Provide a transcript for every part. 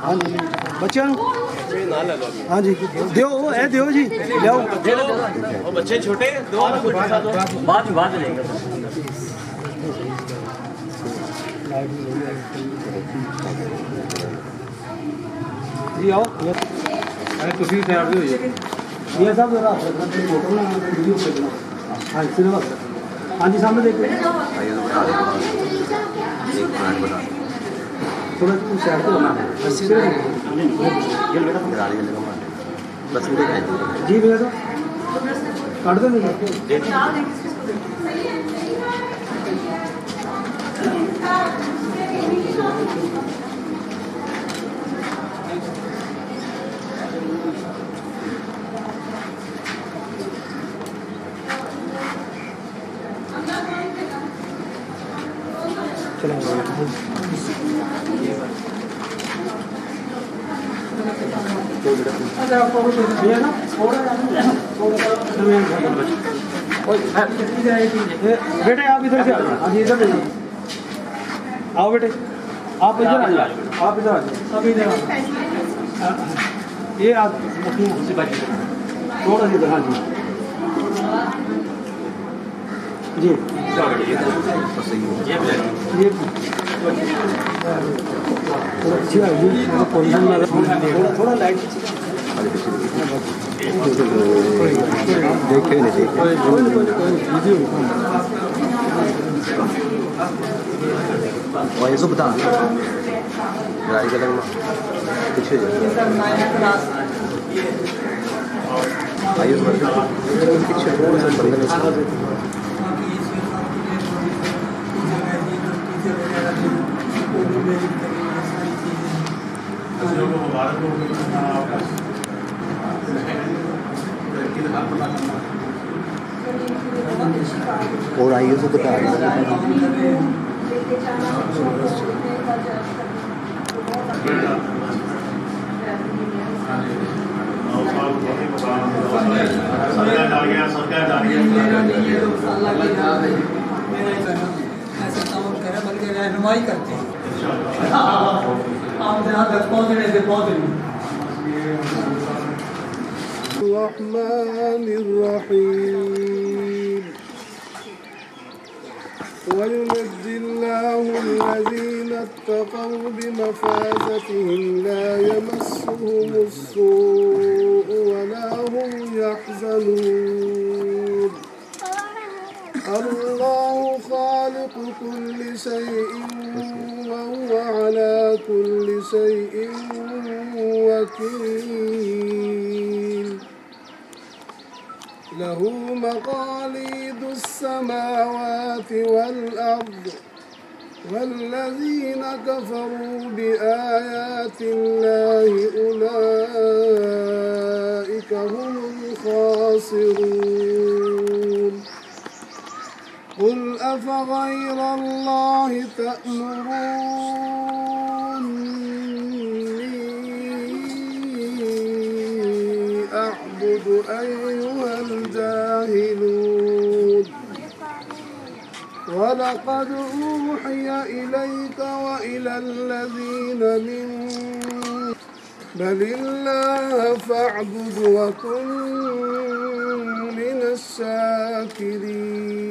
ہاں جی بچوں ہاں جی دیو اے دیو جی لیاؤ بچے چھوٹے بعد لیں گے جی آؤ تھی تیار بھی ہوئی یہ صاحب ذرا ویڈیو ہاں سنیما ہاں جی سامنے دیکھو تھوڑا سائڈ پہ ہونا جی بھیا صاحب کاٹ دیں بیٹے آپ ادھر سے ادھر آؤ بیٹے آپ ادھر آ جاؤ آپ ادھر آ جاؤ سب ادھر یہ آپ تھوڑا ادھر ہاں جی جی تھوڑا لائٹ وہی بتا گاڑی کا لگنا پیچھے اور آئیے تو بتا رہنمائی کرتے ہیں الرحمن الرحيم وينجي الله الذين اتقوا بمفازتهم لا يمسهم السوء ولا هم يحزنون الله خالق كل شيء وهو على كل شيء وكيل له مقاليد السماوات والأرض والذين كفروا بآيات الله أولئك هم الخاسرون قل أفغير الله تأمروني أعبد أيها الجاهلون ولقد أوحي إليك وإلى الذين من بل الله فاعبد وكن من الشاكرين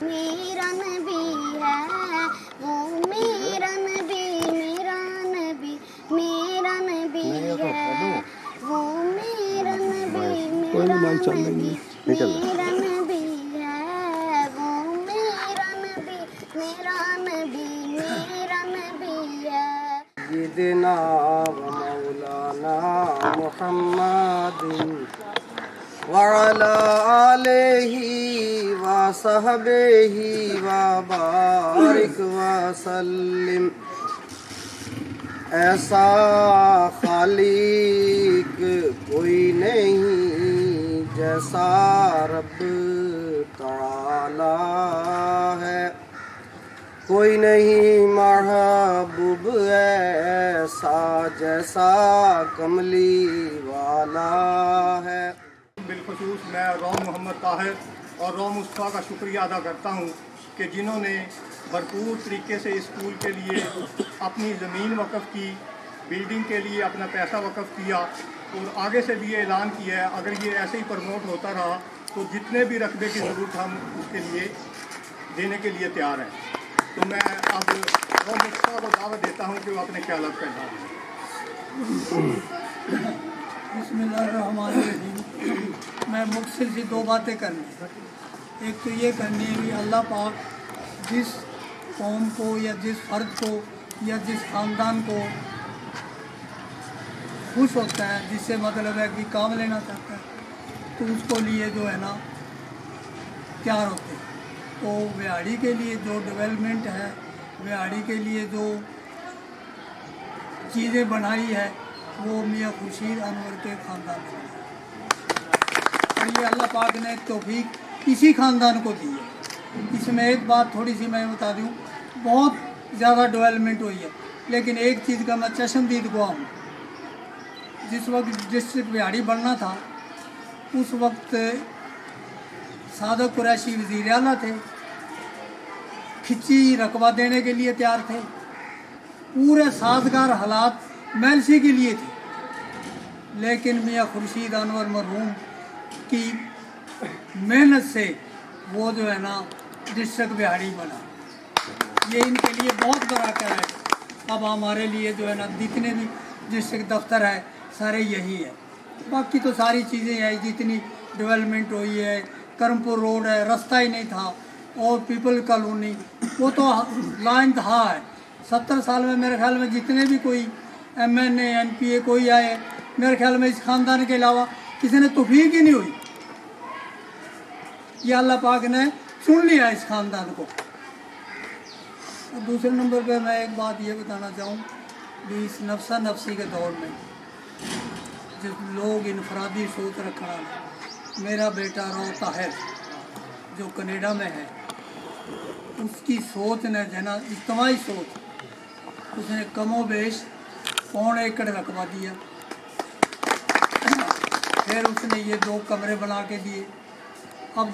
میرا نبی ہے وہ میرا نبی میرا نبی میرا نبی ہے وہ میرا نبی میرا نبی میرا نبی ہے وہ میرا نبی میرا نبی میرا نبی ہے سیدنا و مولانا محمد وعلى آلہ و صحبه وبارك وسلم ایسا خالق کوئی نہیں جیسا رب تعالی ہے، کوئی نہیں محبوب ایسا جیسا کملی والا ہے۔ بالخصوص میں روم محمد طاہر اور روم مصطفیٰ کا شکریہ ادا کرتا ہوں کہ جنہوں نے بھرپور طریقے سے اسکول کے لیے اپنی زمین وقف کی، بلڈنگ کے لیے اپنا پیسہ وقف کیا، اور آگے سے بھی یہ اعلان کیا ہے اگر یہ ایسے ہی پروموٹ ہوتا رہا تو جتنے بھی رقبے کی ضرورت ہم اس کے لیے دینے کے لیے تیار ہیں۔ تو میں اب روم مصطفیٰ کو دعوت دیتا ہوں کہ وہ اپنے خیالات کا اظہار کریں۔ بسم اللہ الرحمن الرحیم۔ میں مختصر سی دو باتیں کرنی، ایک تو یہ کرنی ہے کہ اللہ پاک جس قوم کو یا جس فرد کو یا جس خاندان کو خوش ہوتا ہے، جس سے مطلب ہے کہ کام لینا چاہتا ہے تو اس کو لیے جو ہے نا تیار ہوتے ہیں۔ تو وہاڑی کے لیے جو ڈیولپمنٹ ہے، وہاڑی کے لیے جو چیزیں بنائی ہے وہ میاں خورشید انور کے خاندان نے بنائی، اور یہ اللہ پاک نے توفیق اسی خاندان کو دی ہے۔ اس میں ایک بات تھوڑی سی میں بتا دوں، بہت زیادہ ڈیولپمنٹ ہوئی ہے، لیکن ایک چیز کا میں چشمدید گواہ ہوں۔ جس وقت ڈسٹرکٹ وہاڑی بننا تھا اس وقت صادق قریشی وزیر اعلیٰ تھے، کھچی رقبہ دینے کے لیے تیار تھے، پورے سازگار حالات میلسی کے لیے تھے، لیکن میاں خورشید انور مرحوم کی محنت سے وہ جو ہے نا ڈسٹرکٹ وہاڑی بنا۔ یہ ان کے لیے بہت بڑا کر ہے۔ اب ہمارے لیے جو ہے نا جتنے بھی ڈسٹرکٹ دفتر ہے سارے یہی ہے، باقی تو ساری چیزیں ہیں جتنی ڈیولپمنٹ ہوئی ہے۔ کرمپور روڈ ہے، رستہ ہی نہیں تھا، اور پیپل کالونی وہ تو لا انتہا ہے۔ 70 سال میں میرے خیال میں جتنے بھی کوئی ایم این اے این پی اے کوئی آئے، میرے خیال میں اس خاندان کے علاوہ کسی نے توفیق ہی نہیں ہوئی۔ یہ اللہ پاک نے چن لیا اس خاندان کو۔ اور دوسرے نمبر پہ میں ایک بات یہ بتانا چاہوں کہ اس نفسہ نفسی کے دور میں جب لوگ انفرادی سوچ رکھنا، میرا بیٹا رو طاہر جو کینیڈا میں ہے، اس کی سوچ نے جو ہے نا اجتماعی سوچ، اس نے کم و بیش 1.25 ایکڑ رقبہ دیا، پھر اس نے یہ 2 کمرے بنا کے دیے۔ اب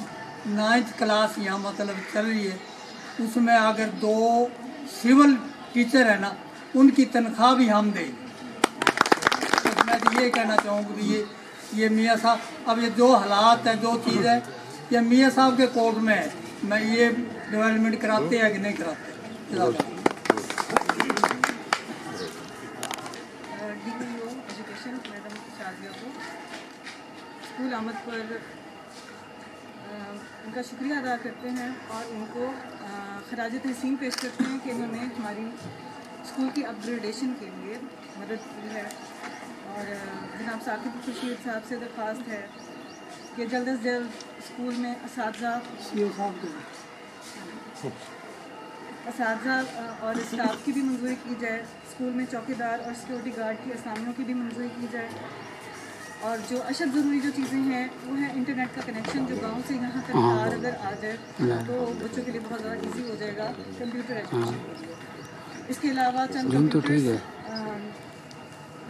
9th کلاس یہاں مطلب چل رہی ہے، اس میں اگر 2 سول ٹیچر ہیں نا ان کی تنخواہ بھی ہم دیں۔ میں تو یہ کہنا چاہوں گا کہ یہ میاں صاحب اب یہ جو حالات ہے، جو چیز ہے، یہ میاں صاحب کے کوٹ میں ہے۔ میں یہ ڈیولپمنٹ کراتے ہیں کہ نہیں کراتے؟ ایجوکیشن میڈم شازیہ کو اسکول آمد پر ان کا شکریہ ادا کرتے ہیں اور ان کو خراج تحسین پیش کرتے ہیں کہ انہوں نے ہماری اسکول کی اپ گریڈیشن کے لیے مدد کی ہے۔ اور جناب ثاقب خورشید صاحب سے درخواست ہے کہ جلد از جلد اسکول میں اساتذہ اور اسٹاف کی بھی منظوری کی جائے، اسکول میں چوکیدار اور سیکورٹی گارڈ کی اسامیوں کی بھی منظوری کی جائے، اور جو اشد ضروری جو چیزیں ہیں وہ ہے انٹرنیٹ کا کنیکشن، جو گاؤں سے یہاں تک تار اگر آ جائے تو بچوں کے لیے بہت زیادہ ایزی ہو جائے گا کمپیوٹر ایجوکیشن کے لیے۔ اس کے علاوہ چند کمپیوٹرز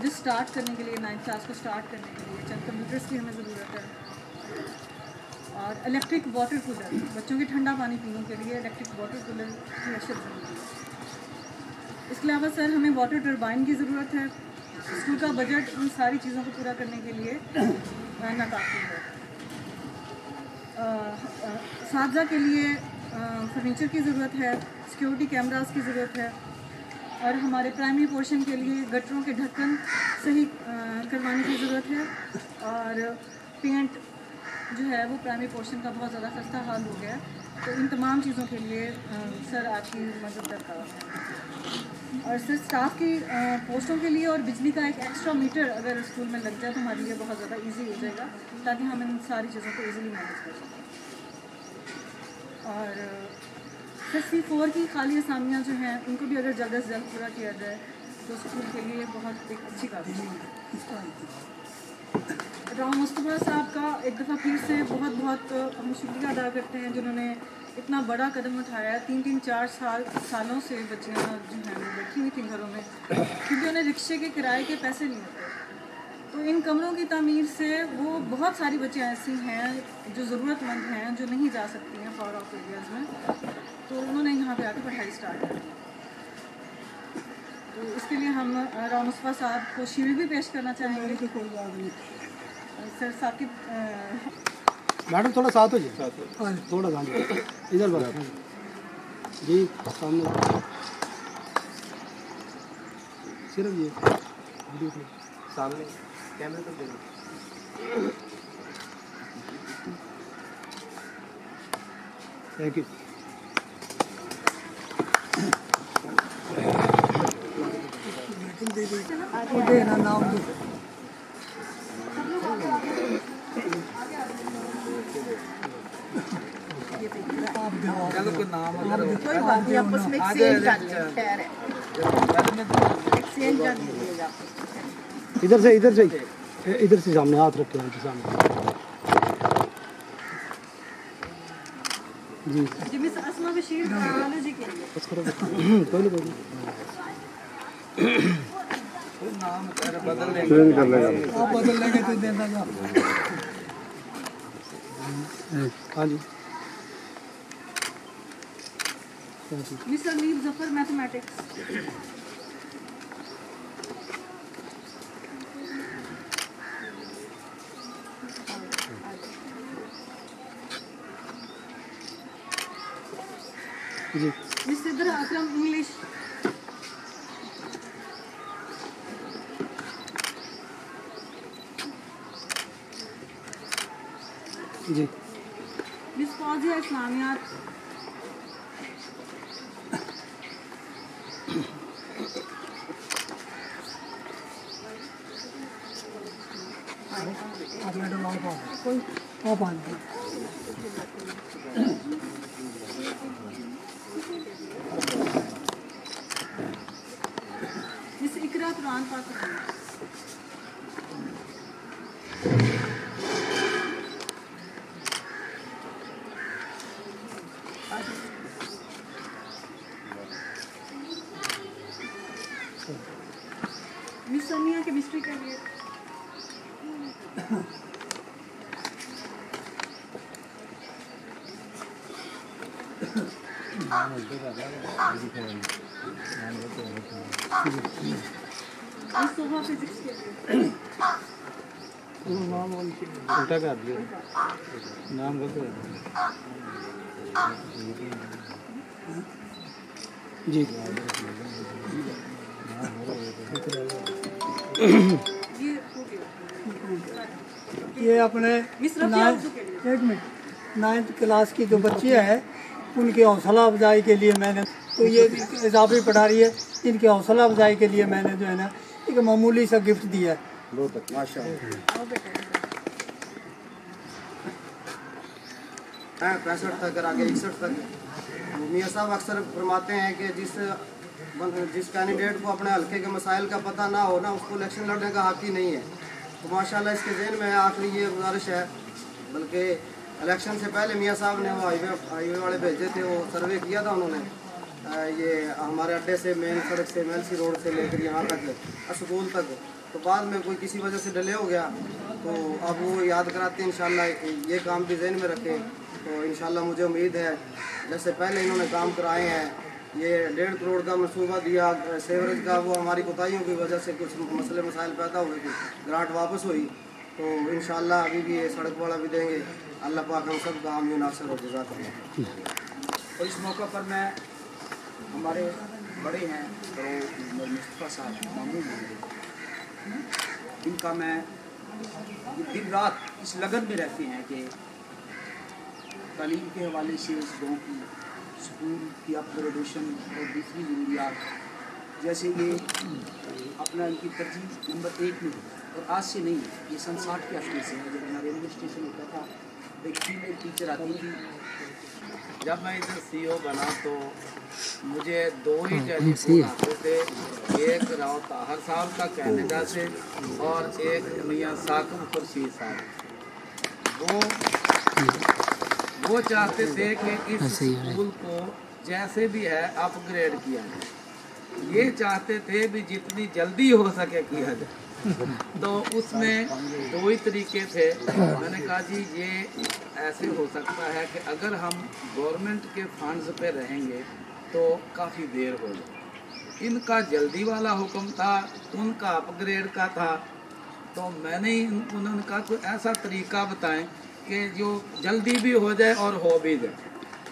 جو سٹارٹ کرنے کے لیے 9th کلاس کو سٹارٹ کرنے کے لیے چند کمپیوٹرز کی ہمیں ضرورت ہے، اور الیکٹرک واٹر کولر، بچوں کے ٹھنڈا پانی پینے کے لیے الیکٹرک واٹر کولر کی اشد ضروری ہے۔ اس کے علاوہ سر ہمیں واٹر ٹربائن کی ضرورت ہے۔ اسکول کا بجٹ ان ساری چیزوں کو پورا کرنے کے لیے ناکافی ہے۔ اساتذہ کے لیے فرنیچر کی ضرورت ہے، سیکیورٹی کیمراز کی ضرورت ہے، اور ہمارے پرائمری پورشن کے لیے گٹروں کے ڈھکن صحیح کروانے کی ضرورت ہے، اور پینٹ جو ہے وہ پرائمری پورشن کا بہت زیادہ خستہ حال ہو گیا ہے۔ تو ان تمام چیزوں کے لیے سر آپ کی مدد درکار ہے۔ اور سر اسٹاف کی پوسٹوں کے لیے اور بجلی کا ایک ایکسٹرا میٹر اگر اسکول میں لگ جائے تو ہمارے لیے بہت زیادہ ایزی ہو جائے گا، تاکہ ہم ان ساری چیزوں کو ایزیلی مینیج کر سکیں۔ اور SSC4 کی خالی اسامیاں جو ہیں ان کو بھی اگر جلد از جلد پورا کیا جائے تو اسکول کے لیے بہت ایک اچھی کاوش ہے. راؤ مصطفیٰ صاحب کا ایک دفعہ پھر سے بہت بہت ہم شکریہ ادا کرتے ہیں جنہوں نے اتنا بڑا قدم اٹھایا ہے. 3-4 سالوں سے بچیاں جو ہیں وہ بیٹھی ہوئی تھیں گھروں میں کیونکہ انہیں رکشے کے کرائے کے پیسے نہیں ہوتے. تو ان کمروں کی تعمیر سے وہ بہت ساری بچیاں ایسی ہیں جو ضرورت مند ہیں جو نہیں جا سکتی ہیں فار آف ایریاز میں, تو انہوں نے یہاں پہ آ کے پڑھائی اسٹارٹ کر دی. تو اس کے لیے ہم راؤ مصطفیٰ صاحب کو شیلڈ بھی پیش کرنا چاہیں گے. کوئی بات نہیں. سر ثاقب میڈم تھوڑا ساتھ ہو جائے, تھوڑا ساتھ ادھر بات جی سامنے صرف یہ سامنے کیمرے پر دیکھو. Thank you. وہ دینا نام دو. چلو کوئی نام کوئی بات نہیں, آپ اس میں ایکسچینج کر لیں, خیر ہے ایکسچینج کر لیجیے گا. ادھر سے سامنے ہاتھ رکھے ہیں سامنے جی. جی مس اسما بشیر بایولوجی کے لیے کوئی نہیں نام بدل لیں گے. آپ بدل لیں گے تو دینا گا. ہاں جی. مسٹر نیب ظفر میتھمیٹکس. جی مس صدر اکرم انگلش. جی مس فوزیہ اسلامیات. آپ میڈم آپ آ جائیں. مس اقرا قرآن پاک. مس سمیہ کیمسٹری کے لیے. مس صبح فزکس کے لیے. الٹا کر دیا نام غلط ہے. جی یہ اپنے مس رفیہ اردو کے لیے. 1 منٹ 9th کلاس کی جو بچیاں ہیں ان کی حوصلہ افزائی کے لیے میں نے تو یہ اضافی پڑھا رہی ہے. ان کی حوصلہ افزائی کے لیے میں نے جو ہے نا ایک معمولی سا گفٹ دیا ہے. بہت ماشاء اللہ. اور بیٹا 65 تک آگے 61 تک میاں صاحب اکثر فرماتے ہیں کہ جس کینڈیڈیٹ کو اپنے حلقے کے مسائل کا پتہ نہ ہو نا اس کو الیکشن لڑنے کا حق ہی نہیں ہے. تو ماشاءاللہ اس کے ذہن میں آخری یہ گزارش ہے, بلکہ الیکشن سے پہلے میاں صاحب نے وہ ہائی وے والے بھیجے تھے, وہ سروے کیا تھا انہوں نے یہ ہمارے اڈے سے مین سڑک سے میلسی روڈ سے لے کر یہاں تک اسکول تک. تو بعد میں کوئی کسی وجہ سے ڈیلے ہو گیا تو اب وہ یاد کراتے ہیں. انشاءاللہ یہ کام بھی ذہن میں رکھیں. تو انشاءاللہ مجھے امید ہے جیسے پہلے انہوں نے کام کرائے ہیں, یہ 1.5 کروڑ کا منصوبہ دیا سیوریج کا, وہ ہماری کوتاہیوں کی وجہ سے کچھ مسئلے مسائل پیدا ہوئے تھے, گرانٹ واپس ہوئی. تو انشاءاللہ ابھی بھی یہ سڑک والا بھی دیں گے. اللہ پاک ہم سب کا حامی و ناصر و جزاک اللہ. اور اس موقع پر میں ہمارے بڑے ہیں مصطفیٰ صاحب ماموں ہیں, ان کا میں دن رات اس لگن میں رہتے ہیں کہ تعلیم کے حوالے سے اس گاؤں کی اسکول کی اپ گریڈیشن اور دوسری ضروریات جیسے یہ اپنا ان کی ترجیح نمبر 1 میں ہے. اور آج سے نہیں, یہ سن 60 کے ہفتے سے ہے. جب ہمارا ریلوے اسٹیشن ہوتا تھا एक फीमेल टीचर आती थी। जब मैं इधर CEO बना तो मुझे 2 ही टेलीफोन आते थे, एक राव ताहर साहब का कनाडा से और एक मियाँ साकिब खुर्शीद साहब। वो चाहते थे कि इस स्कूल को जैसे भी है अपग्रेड किया जाए, ये चाहते थे भी जितनी जल्दी हो सके किया जाए। तो उसमें 2 ही तरीके थे। मैंने कहा जी ये ऐसे हो सकता है कि अगर हम गवर्नमेंट के फंड्स पे रहेंगे तो काफ़ी देर हो जाए। इनका जल्दी वाला हुक्म था, उनका अपग्रेड का था। तो मैंने उन्होंने कहा कोई ऐसा तरीका बताएं कि जो जल्दी भी हो जाए और हो भी जाए।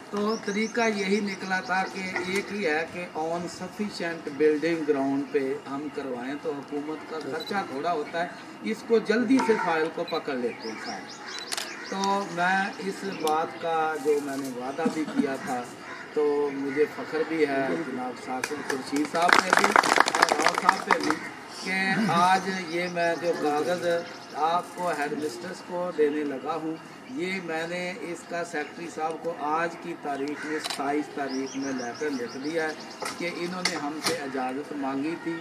तो तरीका यही निकला था कि एक ही है कि ऑन सफिशेंट बिल्डिंग ग्राउंड पे हम करवाएं तो हुकूमत का खर्चा थोड़ा होता है, इसको जल्दी से फाइल को पकड़ लेते हैं साहब। तो मैं इस बात का जो मैंने वादा भी किया था, तो मुझे फ़ख्र भी है जनाब साकिब खुर्शीद साहब पे भी और राव साहब पे भी कि आज ये मैं जो कागज़ आपको हेडमिस्ट्रेस को देने लगा हूँ, ये मैंने इसका सेक्रेटरी साहब को आज की तारीख में 27 तारीख में लेकर लिख दिया है कि इन्होंने हमसे इजाज़त मांगी थी,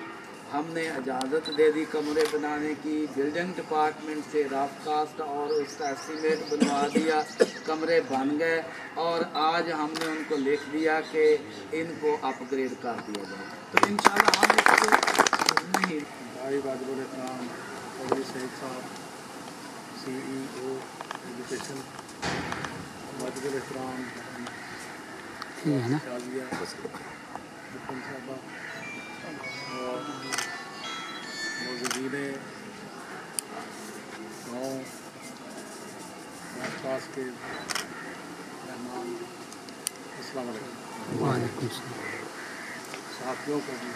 हमने इजाज़त दे दी कमरे बनाने की। बिल्डिंग डिपार्टमेंट से रफ कास्ट और उसका एस्टीमेट बनवा दिया, कमरे बन गए और आज हमने उनको लिख दिया कि इनको अपग्रेड कर दिया जाए। तो इंशाल्लाह हम इसको नहीं भाई वाजिबुल इकराम चौधरी सईद साहब CEO एजुकेशन, वाजिबुल इकराम शाजिया हुक्म साहबा और मौजूदीन गाँव आसपास के मेहमान, अस्सलाम वालेकुम। साथियों को भी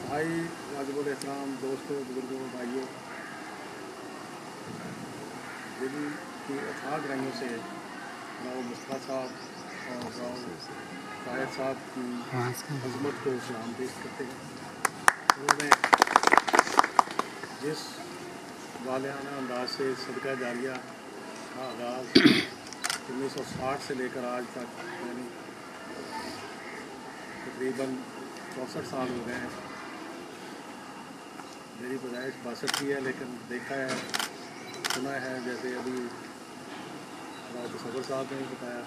भाई वाजिबुल इकराम, दोस्तों, बुजुर्गों, भाइयों, दिल की अथाह गहराइयों से राव मुस्तफ़ा साहब और राव ताहिर साहब की अज़मत को सलाम पेश करते हैं। उन्होंने जिस वालियाना अंदाज से सदका जारिया का आगाज़ 1960 से लेकर आज तक यानी तकरीबन 64 साल हो गए हैं। मेरी पैदाइश 62 की है, लेकिन देखा है, सुना है, जैसे अभी सबर साहब ने बताया,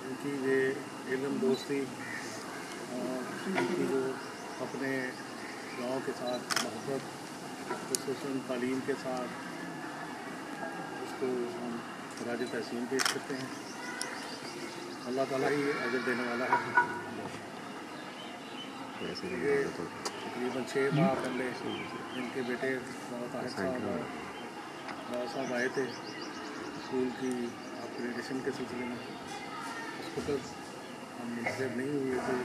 इनकी ये इल्म दोस्ती और इनकी जो अपने गांव के साथ मोहब्बत, खुसूसन तालीम के साथ, उसको हम खराज तहसीन पेश करते हैं। अल्लाह ताला ही अजर देने वाला है। ये तकरीबन 6 माह पहले इनके बेटे ताहिर साहब और राव साहब आए थे स्कूल की अपग्रेडेशन के सिलसिले में। उस वक्त हम मुंतज़िर नहीं हुए थे।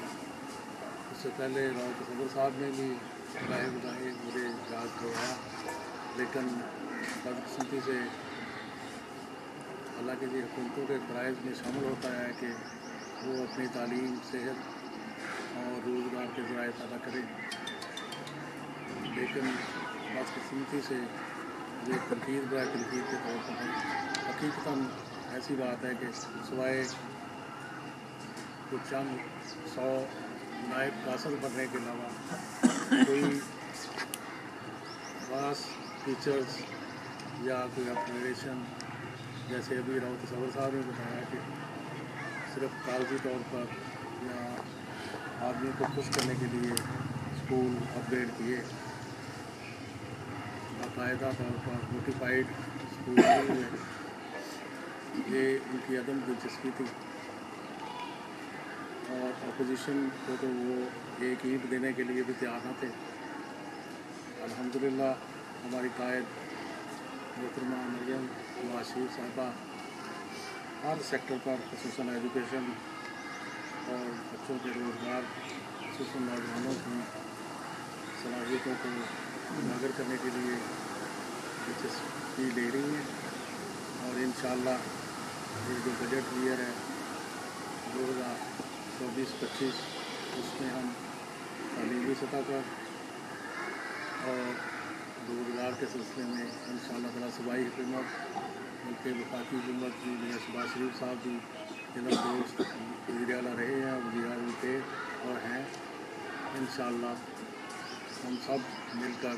उससे पहले राव तसव्वुर साहब ने भी गाहे बगाहे मुझे याद करवाया, लेकिन बदकिस्मती से अल्लाह की हुकूमतों के फ़राइज़ में शामिल होता है कि वो अपनी तालीम, सेहत और रोज़गार के ज़राए पैदा करें। लेकिन बदकिस्मती से ये तनकीद बराए तनकीद के तौर पर है। हकीकतन ऐसी बात है कि सिवाय कुछ चंद 100 नायब कासल बनने के अलावा कोई खास फीचर्स या कोई अपग्रेडेशन, जैसे अभी राव तसव्वुर साहब ने बताया कि सिर्फ कागजी तौर पर या आदमी को खुश करने के लिए स्कूल अपग्रेड किए, बाकायदा तौर पर नोटिफाइड स्कूल नहीं हुए, ये उनकी अदम दिलचस्पी थी। और अपोजिशन को तो वो एक ईंट देने के लिए भी तैयार न थे। अल्हम्दुलिल्लाह हमारी कायद मोहतरमा मरियम नवाज साहबा हर सेक्टर पर, खुसूसन एजुकेशन और बच्चों के रोज़गार, खुसूसन नौजवानों की सलाहियतों को उजागर करने के लिए दिलचस्पी ले रही हैं। और इंशाअल्लाह ये जो बजट ईयर है 2024-25, उसमें हम तालीमी सतह पर और के सिलसिले में इंशाअल्लाह ताला सूबाई हुकूमत बल्कि वफाकी हुकूमत भी मियां शहबाज शरीफ साहब भी जिनका दोस्त वज़ीर आला रहे हैं, वज़ीर आज़म थे और हैं। इंशाअल्लाह हम सब मिलकर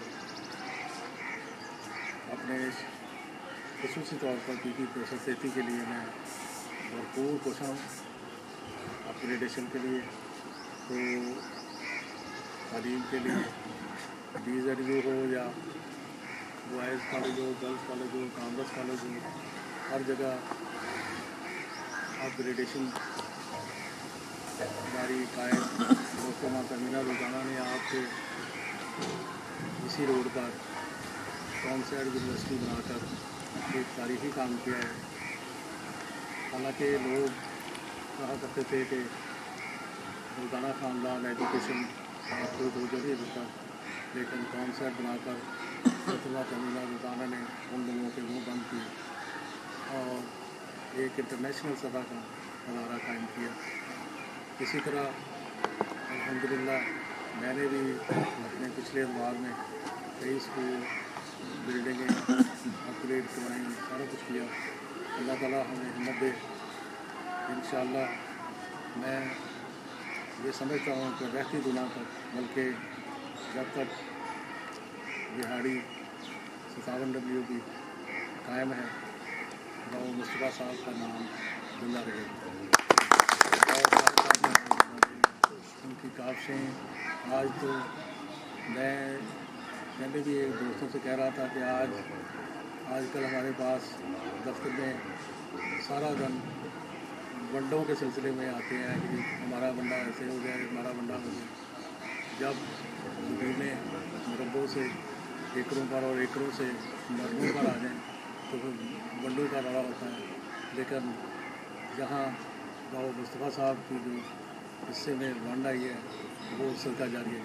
अपने ख़ुसूसी तौर पर पीपी प्रोसेस सेफ्टी के लिए मैं भरपूर कोशिश हूँ अपग्रेडेशन के लिए, तो तालीम के लिए DZU हो या बॉयज़ कॉलेज हो, गर्ल्स कॉलेज हो, कॉमर्स कॉलेज हो, हर जगह अपग्रेडेशन हमारी कायद मोहतरमा तमीना रुजाना ने आपके इसी रोड पर कॉन्सर्ट यूनिवर्सिटी बनाकर एक तारीखी काम किया है। हालांकि लोग कहा करते थे कि रुजाना ख़ानदान एजुकेशन आपको दो जगह देता, लेकिन कॉन्सर्ट बनाकर मोहतरमा तमीना रुजाना ने उन लोगों के मुँह बंद किए और एक इंटरनेशनल सतह का अदारा कायम किया। इसी तरह अल्हम्दुलिल्लाह मैंने भी अपने पिछले अदवार में कई स्कूल बिल्डिंगें अपग्रेड करवाई, सारा कुछ किया। अल्लाह ताला हमें हिम्मत दे। इंशाअल्लाह मैं ये समझता हूँ कि रहती दुनिया तक, बल्कि जब तक दिहाड़ी 57W की कायम है, गाँव मुस्तफ़ा साहब का नाम जिंदा रहेगा। उनकी काविशें आज तो मैं पहले भी एक दोस्तों से कह रहा था कि आजकल हमारे पास दफ्तर में सारा दिन वंडों के सिलसिले में आते हैं कि हमारा वंडा ऐसे हो गया, हमारा वंडा हो गया। जब ज़मीनें मुरब्बों से एकड़ों पर और एकड़ों से मरलों पर आ जाएँ तो फिर वंडों का लड़ा होता है। लेकिन जहाँ बाबा मुस्तफ़ा साहब की जो हिस्से में वंड आई है वो सदका जारी है।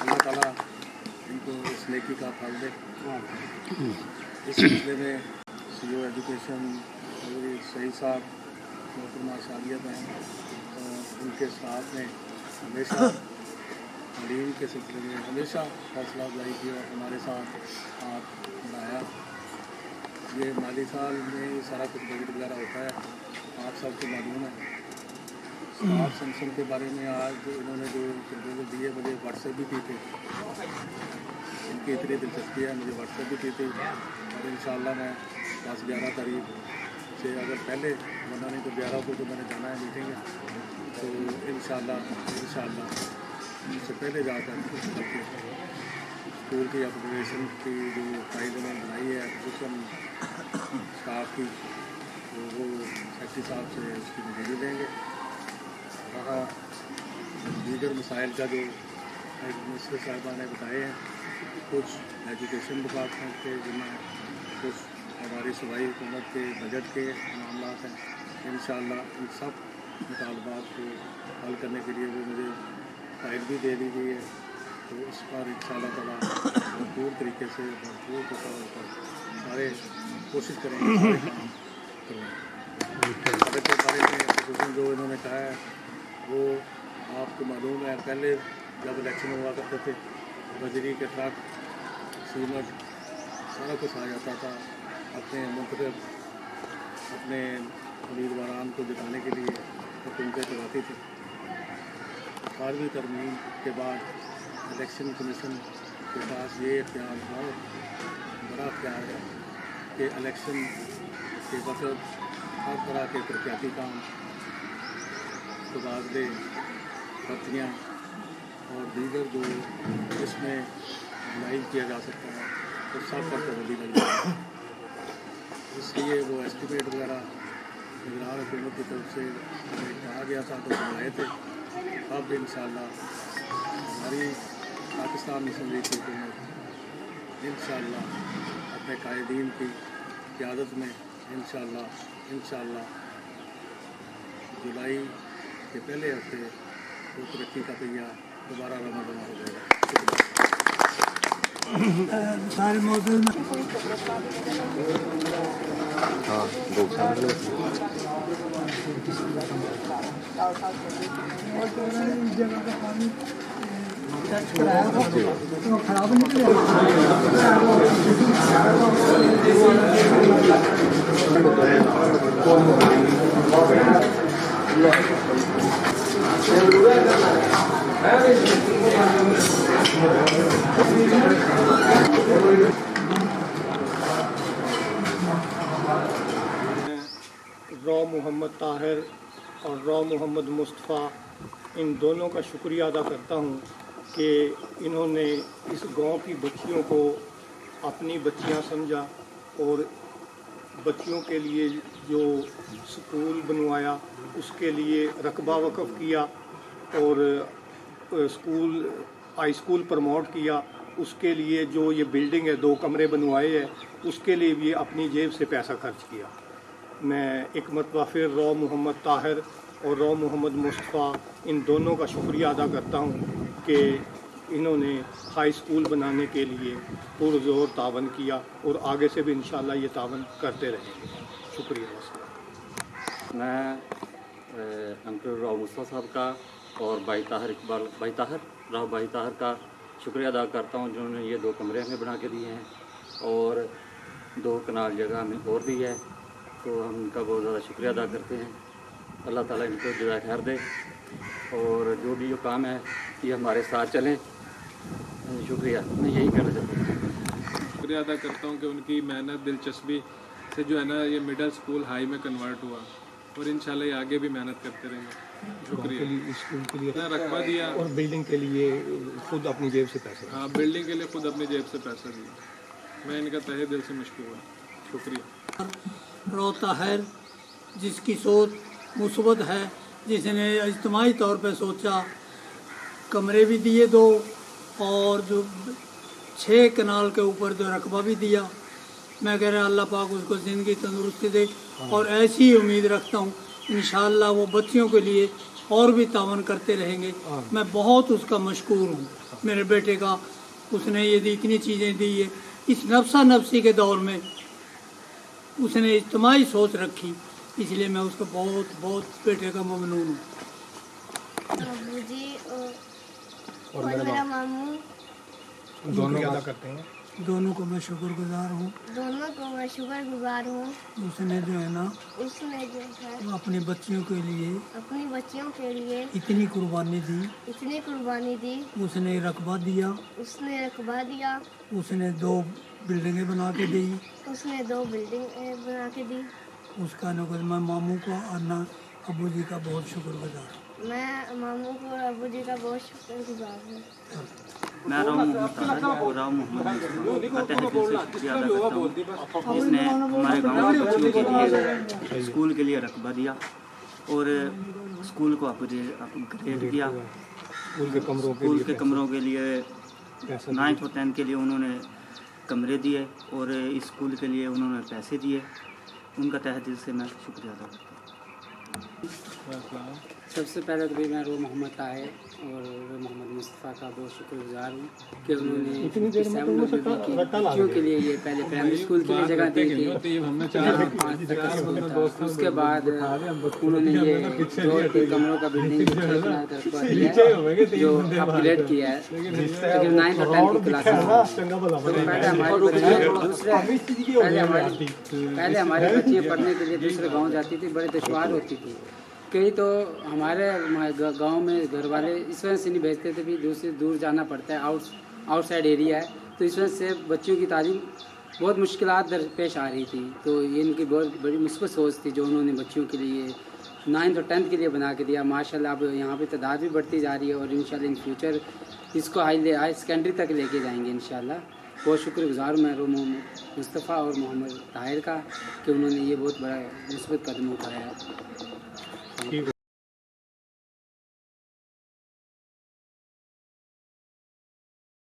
अल्लाह ताला इनको इस नेकी का फल दे। इस सिलसिले में CO एजुकेशन शहीद साहब मोहतरमा शालियत हैं और उनके स्टाफ ने हमेशा तालीम के सिलसिले में हमेशा हौसला अफजाई की और हमारे साथ हाथ बढ़ाया। ये माली साल में सारा कुछ बजट वगैरह होता है, आप सबको मालूम है। स्टाफ सेंक्शन के बारे में आज इन्होंने जो दिए मुझे व्हाट्सएप भी की थी, इनकी इतनी दिलचस्पी है, मुझे व्हाट्सएप भी की थी और इंशाअल्लाह मैं 10-11 तारीख से, अगर पहले वरना नहीं तो 11 को जो मैंने जाना है मीटिंग है, तो इंशाअल्लाह उससे पहले जाकर स्कूल की अपग्रेडेशन की जो फाइल उन्होंने बनाई है एजुकेशन स्टाफ की, तो वो सेक्रेटरी साहब से उसकी मंजूरी देंगे। वहाँ दीगर मसाइल का जो मिनिस्टर साहिबा ने बताए हैं, कुछ एजुकेशन डिपार्टमेंट के जिम्मा है, कुछ हमारी सूबाई हुकूमत के बजट के मामला हैं। इंशाअल्लाह इन सब मुतालबात को हल करने के लिए वो मुझे फाइल भी दे दी गई है, तो उस पर इंशाअल्लाह ताला भरपूर तरीके से भरपूर तौर पर सारे कोशिश करेंगे, सारे काम करेंगे। के बारे में जो इन्होंने कहा है वो आपको मालूम है, पहले जब इलेक्शन हुआ करते थे बजरी के ट्रक सीमेंट सारा कुछ आ जाता था, अपने मुख्तलिफ अपने उम्मीदवारान को जिताने के लिए हुकूमतें करवाती थी। 12वीं तरमीम के बाद इलेक्शन कमीशन के पास ये इख्तियार बहुत बड़ा इख्तियार है कि इलेक्शन के वक्त हर तरह के तरक्याती काम, तबादले, भर्तियाँ और दीगर जो इसमें मुनाइब किया जा सकता है तो सब पर पाबंदी लग जाए। इसलिए वो एस्टिमेट वगैरह निगरान हुकूमत की तरफ से कहा गया था तो बनाए थे। अब इंशाअल्लाह हमारी पाकिस्तान मुस्लिम लीग की हुकूमत इंशाअल्लाह अपने कायदीन की क़यादत में इंशाअल्लाह जुलाई के पहले हफ्ते वो तरक्की का पहिया दोबारा रवाना हो जाएगा। सारे मौजूद हाँ दो साल जगह का पानी टेस्ट कराया था तो खराब निकले। रॉ मोहम्मद ताहिर और रॉ मोहम्मद मुस्तफ़ा, इन दोनों का शुक्रिया अदा करता हूँ कि इन्होंने इस गांव की बच्चियों को अपनी बच्चियाँ समझा और बच्चियों के लिए जो स्कूल बनवाया उसके लिए रकबा वक़फ़ किया और हाई स्कूल प्रमोट किया। उसके लिए जो ये बिल्डिंग है 2 कमरे बनवाए हैं उसके लिए भी अपनी जेब से पैसा खर्च किया। मैं एक मरतबा फिर रॉ मोहम्मद ताहिर और रॉ मोहम्मद मुस्तफ़ा इन दोनों का शुक्रिया अदा करता हूँ कि इन्होंने हाई स्कूल बनाने के लिए पुरज़ोर तावन किया और आगे से भी इंशाअल्लाह ये तावन करते रहेंगे। शुक्रिया। मैं अंकल राव मुस्तफ़ा साहब का और भाई ताहिर का शुक्रिया अदा करता हूँ जिन्होंने ये 2 कमरे हमें बना के दिए हैं और 2 कनाल जगह हमें और दी है, तो हम उनका बहुत ज़्यादा शुक्रिया अदा करते हैं। अल्लाह ताला इनको जज़ाए खैर दे और जो भी जो काम है ये हमारे साथ चलें। शुक्रिया, मैं यही कहना चाहता हूँ। शुक्रिया अदा करता हूँ कि उनकी मेहनत दिलचस्पी से जो है ना ये मिडिल स्कूल हाई में कन्वर्ट हुआ और इंशाल्लाह ये आगे भी मेहनत करते रहेंगे। शुक्रिया। स्कूल के लिए रकबा दिया और बिल्डिंग के लिए खुद अपनी जेब से पैसा। हाँ, बिल्डिंग के लिए खुद अपनी जेब से पैसा दिया। मैं इनका तहे दिल से मशकूर हूँ। शुक्रिया। रॉ ताहिर जिसकी सोच मुस्बत है, जिसने इज्तिमाई तौर पे सोचा, कमरे भी दिए 2 और जो 6 कनाल के ऊपर जो रकबा भी दिया। मैं कह रहा अल्लाह पाक उसको ज़िंदगी तंदुरुस्ती दे और ऐसी ही उम्मीद रखता हूँ इंशाअल्लाह वो बच्चियों के लिए और भी तावन करते रहेंगे। मैं बहुत उसका मशकूर हूँ, मेरे बेटे का। उसने ये इतनी चीज़ें दी है, इस नफसा नफसी के दौर में उसने इज्तिमाई सोच रखी, इसलिए मैं उसका बहुत बहुत बेटे का ममनून हूँ। अब्बू जी और मेरा मामू दोनों अदा करते हैं। दोनों को मैं शुक्रगुजार हूँ। दोनों को मैं शुक्रगुजार हूँ। उसने जो है ना उसने जो है वो अपनी बच्चियों के लिए अपनी बच्चियों के लिए इतनी कुर्बानी दी, इतनी कुर्बानी दी। उसने रकबा दिया, उसने रकबा दिया, उसने 2 बिल्डिंगें बना के दी, उसने 2 बिल्डिंग बना के दी। उसका न मैं मामू को और न अबू जी का बहुत शुक्रगुजार हूँ। मैं मामू को और अबू जी का बहुत शुक्रगुजार हूँ। मैं राव मोहम्मद मुस्तफ़ा का तहे दिल से शुक्रिया अदा करता हूँ जिसने हमारे गाँव के बच्चों के लिए स्कूल के लिए रकबा दिया और स्कूल को अपग्रेड किया। स्कूल के कमरों के लिए 9th और 10th के लिए उन्होंने कमरे दिए और इस स्कूल के लिए उन्होंने पैसे दिए। उनका तहे दिल से मैं शुक्रिया अदा करता हूँ। सबसे पहले तो भी मैं रो मोहम्मद ताहिर और रो मोहम्मद मुस्तफ़ा का बहुत शुक्रगुजार हूँ कि उन्होंने 7 की बच्चियों के लिए ये पहले प्राइमरी स्कूल के लिए जगह दी थी, 5 तक का स्कूल था। उसके बाद उन्होंने ये 2 कमरों का बिल्डिंग जो अपग्रेड किया है, लेकिन 9th और 10th की क्लासेस तो पहले हमारी बच्चियाँ पढ़ने के लिए दूसरे गाँव जाती थी, बड़े दुश्वार होती थी। कई तो हमारे गांव में घर वाले इस वजह से नहीं भेजते थे, भी दूर जाना पड़ता है, आउटसाइड एरिया है, तो इस वजह से बच्चों की तालीम बहुत मुश्किलात दरपेश आ रही थी। तो ये इनकी बहुत बड़ी मुस्बत सोच थी जो उन्होंने बच्चियों के लिए 9th और 10th के लिए बना के दिया। माशाल्लाह अब यहाँ पे तादाद भी बढ़ती जा रही है और इंशाल्लाह इन फ्यूचर इसको हाई सेकेंडरी तक लेके जाएंगे इंशाल्लाह। बहुत शुक्रगुजार मैं रो मोहम्मद मुस्तफ़ा और मोहम्मद ताहिर का कि उन्होंने ये बहुत बड़ा मुस्बत कदम उठाया है।